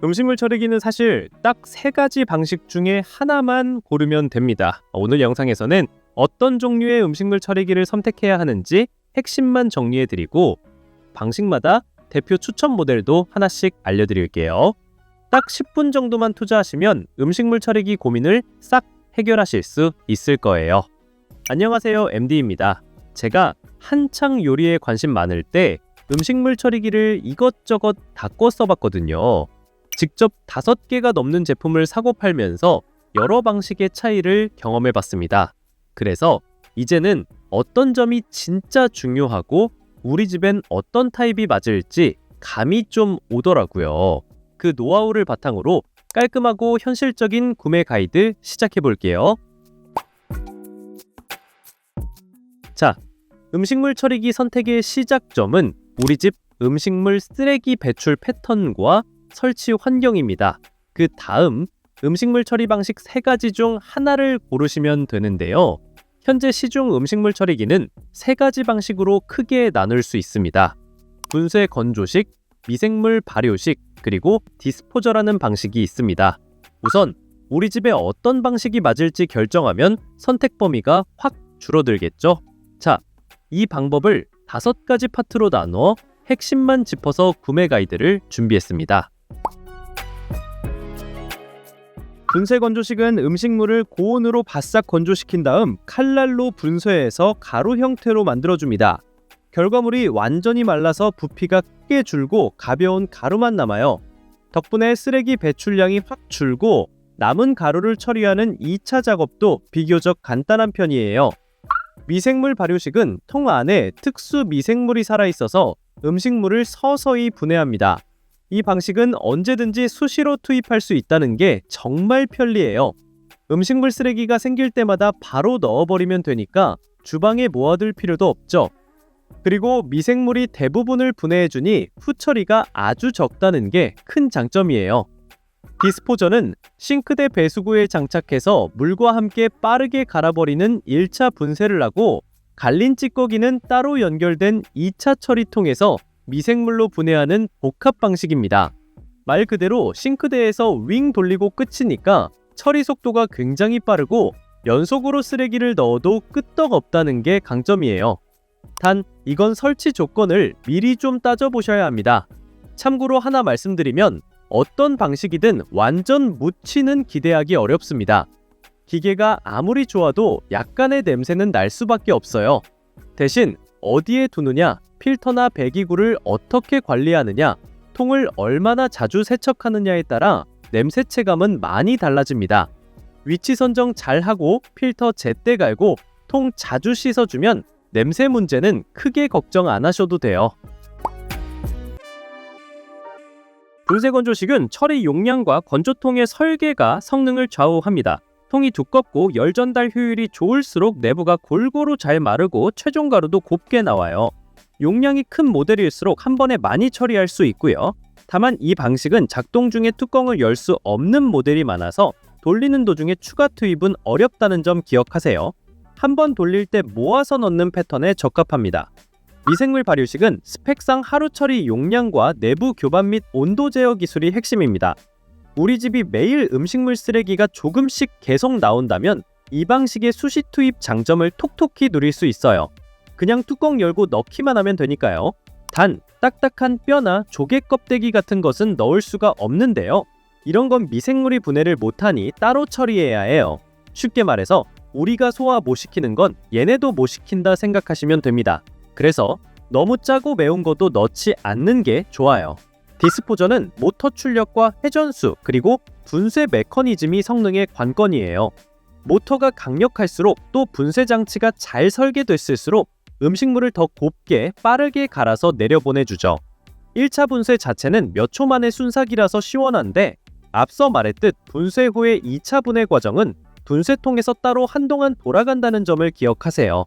음식물 처리기는 사실 딱 3가지 방식 중에 하나만 고르면 됩니다. 오늘 영상에서는 어떤 종류의 음식물 처리기를 선택해야 하는지 핵심만 정리해드리고 방식마다 대표 추천 모델도 하나씩 알려드릴게요. 딱 10분 정도만 투자하시면 음식물 처리기 고민을 싹 해결하실 수 있을 거예요. 안녕하세요, MD입니다. 제가 한창 요리에 관심 많을 때 음식물 처리기를 이것저것 바꿔 써봤거든요. 직접 5개가 넘는 제품을 사고 팔면서 여러 방식의 차이를 경험해봤습니다. 그래서 이제는 어떤 점이 진짜 중요하고 우리 집엔 어떤 타입이 맞을지 감이 좀 오더라고요. 그 노하우를 바탕으로 깔끔하고 현실적인 구매 가이드 시작해볼게요. 자, 음식물 처리기 선택의 시작점은 우리 집 음식물 쓰레기 배출 패턴과 설치 환경입니다. 그 다음 음식물 처리 방식 3가지 중 하나를 고르시면 되는데요. 현재 시중 음식물 처리기는 3가지 방식으로 크게 나눌 수 있습니다. 분쇄 건조식, 미생물 발효식, 그리고 디스포저라는 방식이 있습니다. 우선 우리 집에 어떤 방식이 맞을지 결정하면 선택 범위가 확 줄어들겠죠? 자, 이 방법을 5가지 파트로 나누어 핵심만 짚어서 구매 가이드를 준비했습니다. 분쇄 건조식은 음식물을 고온으로 바싹 건조시킨 다음 칼날로 분쇄해서 가루 형태로 만들어줍니다. 결과물이 완전히 말라서 부피가 크게 줄고 가벼운 가루만 남아요. 덕분에 쓰레기 배출량이 확 줄고 남은 가루를 처리하는 2차 작업도 비교적 간단한 편이에요. 미생물 발효식은 통 안에 특수 미생물이 살아있어서 음식물을 서서히 분해합니다. 이 방식은 언제든지 수시로 투입할 수 있다는 게 정말 편리해요. 음식물 쓰레기가 생길 때마다 바로 넣어버리면 되니까 주방에 모아둘 필요도 없죠. 그리고 미생물이 대부분을 분해해주니 후처리가 아주 적다는 게 큰 장점이에요. 디스포저는 싱크대 배수구에 장착해서 물과 함께 빠르게 갈아버리는 1차 분쇄를 하고 갈린 찌꺼기는 따로 연결된 2차 처리통에서 미생물로 분해하는 복합 방식입니다. 말 그대로 싱크대에서 윙 돌리고 끝이니까 처리 속도가 굉장히 빠르고 연속으로 쓰레기를 넣어도 끄떡없다는 게 강점이에요. 단 이건 설치 조건을 미리 좀 따져보셔야 합니다. 참고로 하나 말씀드리면 어떤 방식이든 완전 무치는 기대하기 어렵습니다. 기계가 아무리 좋아도 약간의 냄새는 날 수밖에 없어요. 대신 어디에 두느냐, 필터나 배기구를 어떻게 관리하느냐, 통을 얼마나 자주 세척하느냐에 따라 냄새 체감은 많이 달라집니다. 위치 선정 잘하고 필터 제때 갈고 통 자주 씻어주면 냄새 문제는 크게 걱정 안 하셔도 돼요. 분쇄 건조식은 처리 용량과 건조통의 설계가 성능을 좌우합니다. 통이 두껍고 열 전달 효율이 좋을수록 내부가 골고루 잘 마르고 최종 가루도 곱게 나와요. 용량이 큰 모델일수록 한 번에 많이 처리할 수 있고요. 다만 이 방식은 작동 중에 뚜껑을 열 수 없는 모델이 많아서 돌리는 도중에 추가 투입은 어렵다는 점 기억하세요. 한 번 돌릴 때 모아서 넣는 패턴에 적합합니다. 미생물 발효식은 스펙상 하루 처리 용량과 내부 교반 및 온도 제어 기술이 핵심입니다. 우리 집이 매일 음식물 쓰레기가 조금씩 계속 나온다면 이 방식의 수시 투입 장점을 톡톡히 누릴 수 있어요. 그냥 뚜껑 열고 넣기만 하면 되니까요. 단, 딱딱한 뼈나 조개 껍데기 같은 것은 넣을 수가 없는데요. 이런 건 미생물이 분해를 못하니 따로 처리해야 해요. 쉽게 말해서 우리가 소화 못 시키는 건 얘네도 못 시킨다 생각하시면 됩니다. 그래서 너무 짜고 매운 것도 넣지 않는 게 좋아요. 디스포저는 모터 출력과 회전수 그리고 분쇄 메커니즘이 성능의 관건이에요. 모터가 강력할수록 또 분쇄 장치가 잘 설계됐을수록 음식물을 더 곱게 빠르게 갈아서 내려보내주죠. 1차 분쇄 자체는 몇 초 만의 순삭이라서 시원한데 앞서 말했듯 분쇄 후의 2차 분해 과정은 분쇄통에서 따로 한동안 돌아간다는 점을 기억하세요.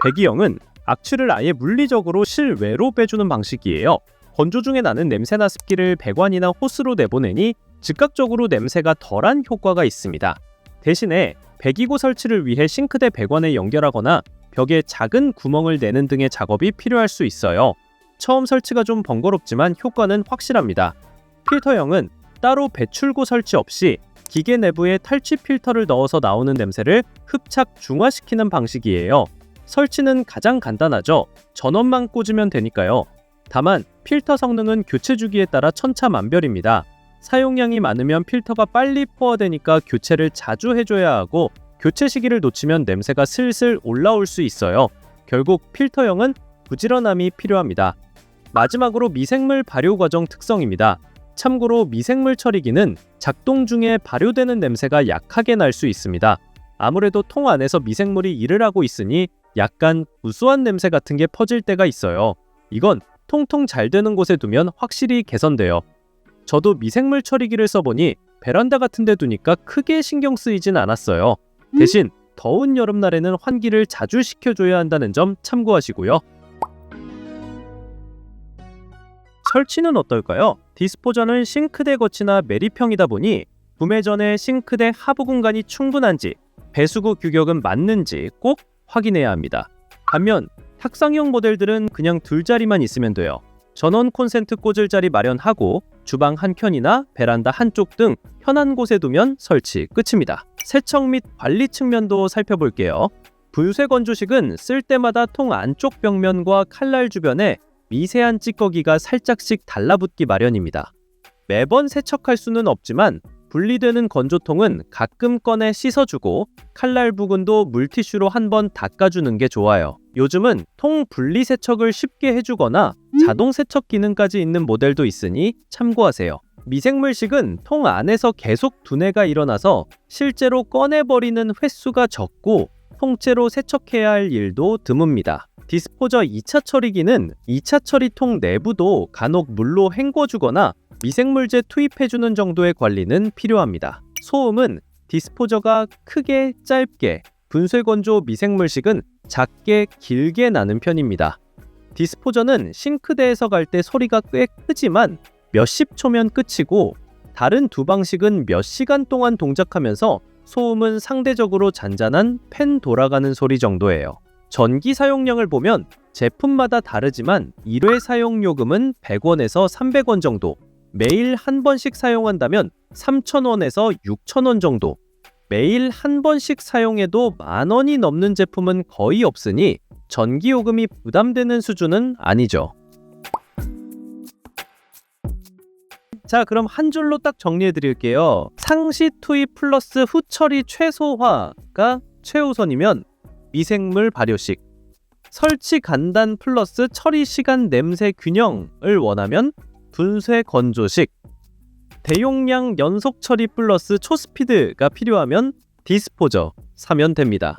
배기형은 악취를 아예 물리적으로 실외로 빼주는 방식이에요. 건조 중에 나는 냄새나 습기를 배관이나 호스로 내보내니 즉각적으로 냄새가 덜한 효과가 있습니다. 대신에 배기구 설치를 위해 싱크대 배관에 연결하거나 벽에 작은 구멍을 내는 등의 작업이 필요할 수 있어요. 처음 설치가 좀 번거롭지만 효과는 확실합니다. 필터형은 따로 배출구 설치 없이 기계 내부에 탈취 필터를 넣어서 나오는 냄새를 흡착 중화시키는 방식이에요. 설치는 가장 간단하죠. 전원만 꽂으면 되니까요. 다만 필터 성능은 교체 주기에 따라 천차만별입니다. 사용량이 많으면 필터가 빨리 포화되니까 교체를 자주 해줘야 하고, 교체 시기를 놓치면 냄새가 슬슬 올라올 수 있어요. 결국 필터형은 부지런함이 필요합니다. 마지막으로 미생물 발효 과정 특성입니다. 참고로 미생물 처리기는 작동 중에 발효되는 냄새가 약하게 날 수 있습니다. 아무래도 통 안에서 미생물이 일을 하고 있으니 약간 구수한 냄새 같은 게 퍼질 때가 있어요. 이건 통통 잘 되는 곳에 두면 확실히 개선돼요. 저도 미생물 처리기를 써보니 베란다 같은 데 두니까 크게 신경 쓰이진 않았어요. 대신 더운 여름날에는 환기를 자주 시켜줘야 한다는 점 참고하시고요. 설치는 어떨까요? 디스포저는 싱크대 거치나 매립형이다 보니 구매 전에 싱크대 하부 공간이 충분한지, 배수구 규격은 맞는지 꼭 확인해야 합니다. 반면 탁상형 모델들은 그냥 둘 자리만 있으면 돼요. 전원 콘센트 꽂을 자리 마련하고 주방 한켠이나 베란다 한쪽 등 편한 곳에 두면 설치 끝입니다. 세척 및 관리 측면도 살펴볼게요. 분쇄 건조식은 쓸 때마다 통 안쪽 벽면과 칼날 주변에 미세한 찌꺼기가 살짝씩 달라붙기 마련입니다. 매번 세척할 수는 없지만 분리되는 건조통은 가끔 꺼내 씻어주고 칼날 부근도 물티슈로 한번 닦아주는 게 좋아요. 요즘은 통 분리 세척을 쉽게 해주거나 자동 세척 기능까지 있는 모델도 있으니 참고하세요. 미생물식은 통 안에서 계속 분해가 일어나서 실제로 꺼내버리는 횟수가 적고 통째로 세척해야 할 일도 드뭅니다. 디스포저 2차 처리기는 2차 처리통 내부도 간혹 물로 헹궈주거나 미생물제 투입해주는 정도의 관리는 필요합니다. 소음은 디스포저가 크게 짧게, 분쇄건조 미생물식은 작게 길게 나는 편입니다. 디스포저는 싱크대에서 갈 때 소리가 꽤 크지만 몇십 초면 끝이고, 다른 두 방식은 몇 시간 동안 동작하면서 소음은 상대적으로 잔잔한 팬 돌아가는 소리 정도예요. 전기 사용량을 보면 제품마다 다르지만 1회 사용 요금은 100원에서 300원 정도, 매일 한 번씩 사용한다면 3,000원에서 6,000원 정도, 매일 한 번씩 사용해도 10,000원이 넘는 제품은 거의 없으니 전기요금이 부담되는 수준은 아니죠. 자, 그럼 한 줄로 딱 정리해 드릴게요. 상시 투입 플러스 후처리 최소화가 최우선이면 미생물 발효식, 설치 간단 플러스 처리 시간 냄새 균형을 원하면 분쇄 건조식, 대용량 연속 처리 플러스 초스피드가 필요하면 디스포저 사면 됩니다.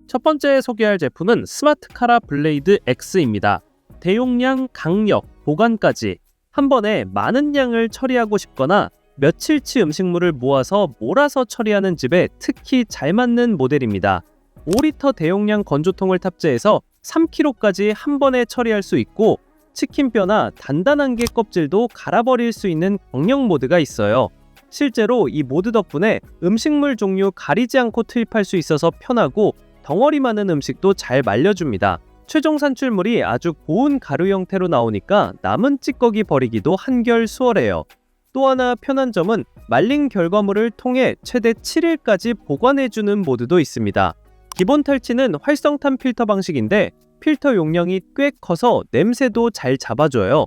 첫 번째 소개할 제품은 스마트카라 블레이드 X입니다. 대용량, 강력, 보관까지 한 번에 많은 양을 처리하고 싶거나 며칠치 음식물을 모아서 몰아서 처리하는 집에 특히 잘 맞는 모델입니다. 5리터 대용량 건조통을 탑재해서 3kg까지 한 번에 처리할 수 있고, 치킨뼈나 단단한 게 껍질도 갈아버릴 수 있는 경력 모드가 있어요. 실제로 이 모드 덕분에 음식물 종류 가리지 않고 투입할 수 있어서 편하고, 덩어리 많은 음식도 잘 말려줍니다. 최종 산출물이 아주 고운 가루 형태로 나오니까 남은 찌꺼기 버리기도 한결 수월해요. 또 하나 편한 점은 말린 결과물을 통해 최대 7일까지 보관해주는 모드도 있습니다. 기본 탈취는 활성탄 필터 방식인데 필터 용량이 꽤 커서 냄새도 잘 잡아줘요.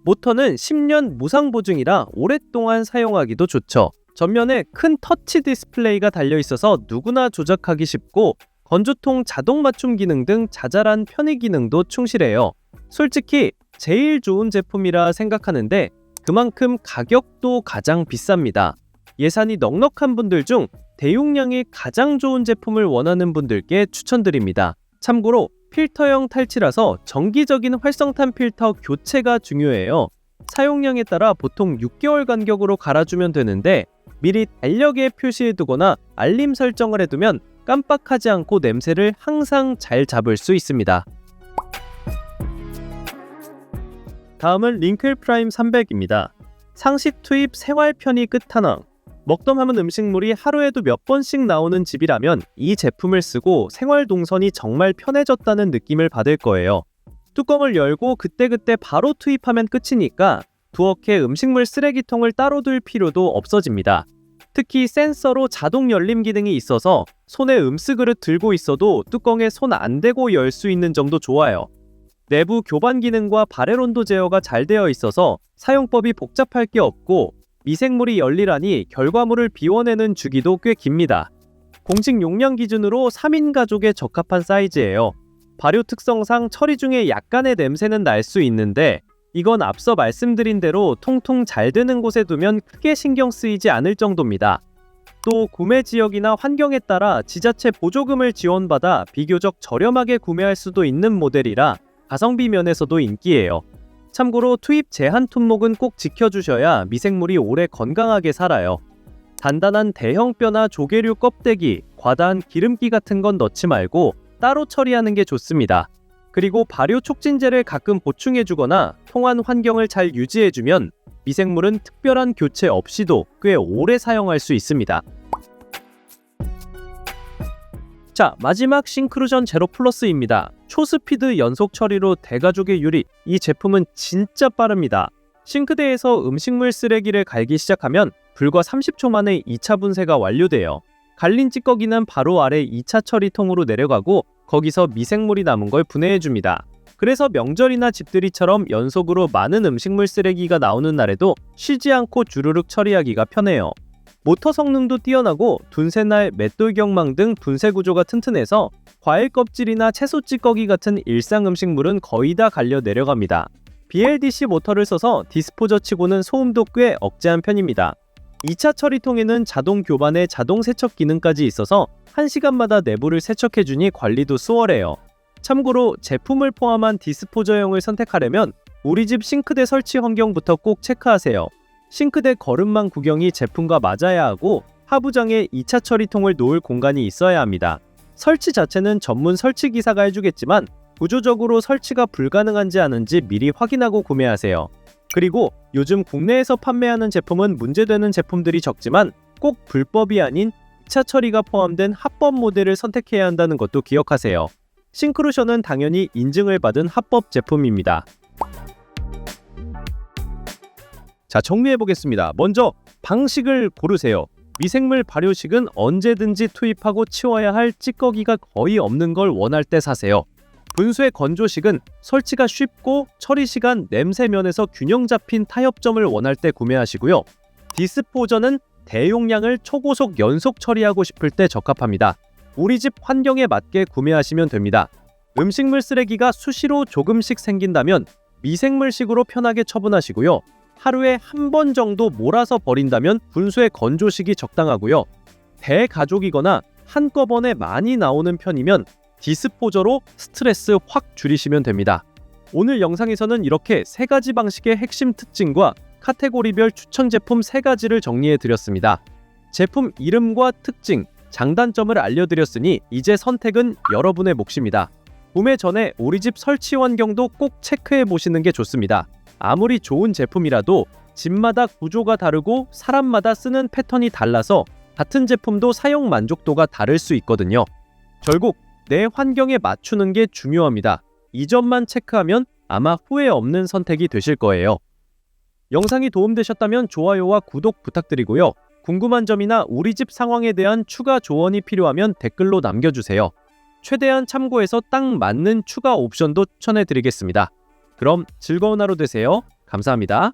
모터는 10년 무상 보증이라 오랫동안 사용하기도 좋죠. 전면에 큰 터치 디스플레이가 달려있어서 누구나 조작하기 쉽고, 건조통 자동 맞춤 기능 등 자잘한 편의 기능도 충실해요. 솔직히 제일 좋은 제품이라 생각하는데 그만큼 가격도 가장 비쌉니다. 예산이 넉넉한 분들 중 대용량이 가장 좋은 제품을 원하는 분들께 추천드립니다. 참고로 필터형 탈취라서 정기적인 활성탄 필터 교체가 중요해요. 사용량에 따라 보통 6개월 간격으로 갈아주면 되는데 미리 달력에 표시해두거나 알림 설정을 해두면 깜빡하지 않고 냄새를 항상 잘 잡을 수 있습니다. 다음은 링클 프라임 300입니다. 상시 투입 생활 편의 끝판왕. 먹던 음식물이 하루에도 몇 번씩 나오는 집이라면 이 제품을 쓰고 생활 동선이 정말 편해졌다는 느낌을 받을 거예요. 뚜껑을 열고 그때그때 바로 투입하면 끝이니까 두어케 음식물 쓰레기통을 따로 둘 필요도 없어집니다. 특히 센서로 자동 열림 기능이 있어서 손에 음식그릇 들고 있어도 뚜껑에 손 안 대고 열 수 있는 정도 좋아요. 내부 교반 기능과 발열 온도 제어가 잘 되어 있어서 사용법이 복잡할 게 없고 미생물이 열리라니 결과물을 비워내는 주기도 꽤 깁니다. 공식 용량 기준으로 3인 가족에 적합한 사이즈예요. 발효 특성상 처리 중에 약간의 냄새는 날 수 있는데 이건 앞서 말씀드린 대로 통통 잘 되는 곳에 두면 크게 신경 쓰이지 않을 정도입니다. 또 구매 지역이나 환경에 따라 지자체 보조금을 지원받아 비교적 저렴하게 구매할 수도 있는 모델이라 가성비 면에서도 인기예요. 참고로 투입 제한 품목은 꼭 지켜주셔야 미생물이 오래 건강하게 살아요. 단단한 대형뼈나 조개류 껍데기, 과다한 기름기 같은 건 넣지 말고 따로 처리하는 게 좋습니다. 그리고 발효 촉진제를 가끔 보충해주거나 통한 환경을 잘 유지해주면 미생물은 특별한 교체 없이도 꽤 오래 사용할 수 있습니다. 자, 마지막 싱크루션 제로 플러스입니다. 초스피드 연속 처리로 대가족의 유리. 이 제품은 진짜 빠릅니다. 싱크대에서 음식물 쓰레기를 갈기 시작하면 불과 30초 만에 2차 분쇄가 완료돼요. 갈린 찌꺼기는 바로 아래 2차 처리통으로 내려가고 거기서 미생물이 남은 걸 분해해줍니다. 그래서 명절이나 집들이처럼 연속으로 많은 음식물 쓰레기가 나오는 날에도 쉬지 않고 주르륵 처리하기가 편해요. 모터 성능도 뛰어나고 둔세날, 맷돌경망 등 분쇄 구조가 튼튼해서 과일 껍질이나 채소 찌꺼기 같은 일상 음식물은 거의 다 갈려 내려갑니다. BLDC 모터를 써서 디스포저 치고는 소음도 꽤 억제한 편입니다. 2차 처리통에는 자동 교반에 자동 세척 기능까지 있어서 1시간마다 내부를 세척해주니 관리도 수월해요. 참고로 제품을 포함한 디스포저형을 선택하려면 우리 집 싱크대 설치 환경부터 꼭 체크하세요. 싱크대 거름망 구경이 제품과 맞아야 하고 하부장에 2차 처리통을 놓을 공간이 있어야 합니다. 설치 자체는 전문 설치 기사가 해주겠지만 구조적으로 설치가 불가능한지 아닌지 미리 확인하고 구매하세요. 그리고 요즘 국내에서 판매하는 제품은 문제되는 제품들이 적지만 꼭 불법이 아닌 2차 처리가 포함된 합법 모델을 선택해야 한다는 것도 기억하세요. 싱크루션은 당연히 인증을 받은 합법 제품입니다. 자, 정리해보겠습니다. 먼저 방식을 고르세요. 미생물 발효식은 언제든지 투입하고 치워야 할 찌꺼기가 거의 없는 걸 원할 때 사세요. 분쇄 건조식은 설치가 쉽고 처리시간, 냄새 면에서 균형 잡힌 타협점을 원할 때 구매하시고요. 디스포저는 대용량을 초고속 연속 처리하고 싶을 때 적합합니다. 우리 집 환경에 맞게 구매하시면 됩니다. 음식물 쓰레기가 수시로 조금씩 생긴다면 미생물식으로 편하게 처분하시고요. 하루에 한 번 정도 몰아서 버린다면 분쇄 건조식이 적당하고요. 대가족이거나 한꺼번에 많이 나오는 편이면 디스포저로 스트레스 확 줄이시면 됩니다. 오늘 영상에서는 이렇게 3가지 방식의 핵심 특징과 카테고리별 추천 제품 3가지를 정리해 드렸습니다. 제품 이름과 특징, 장단점을 알려드렸으니 이제 선택은 여러분의 몫입니다. 구매 전에 우리 집 설치 환경도 꼭 체크해 보시는 게 좋습니다. 아무리 좋은 제품이라도 집마다 구조가 다르고 사람마다 쓰는 패턴이 달라서 같은 제품도 사용 만족도가 다를 수 있거든요. 결국 내 환경에 맞추는 게 중요합니다. 이 점만 체크하면 아마 후회 없는 선택이 되실 거예요. 영상이 도움되셨다면 좋아요와 구독 부탁드리고요. 궁금한 점이나 우리 집 상황에 대한 추가 조언이 필요하면 댓글로 남겨주세요. 최대한 참고해서 딱 맞는 추가 옵션도 추천해드리겠습니다. 그럼 즐거운 하루 되세요. 감사합니다.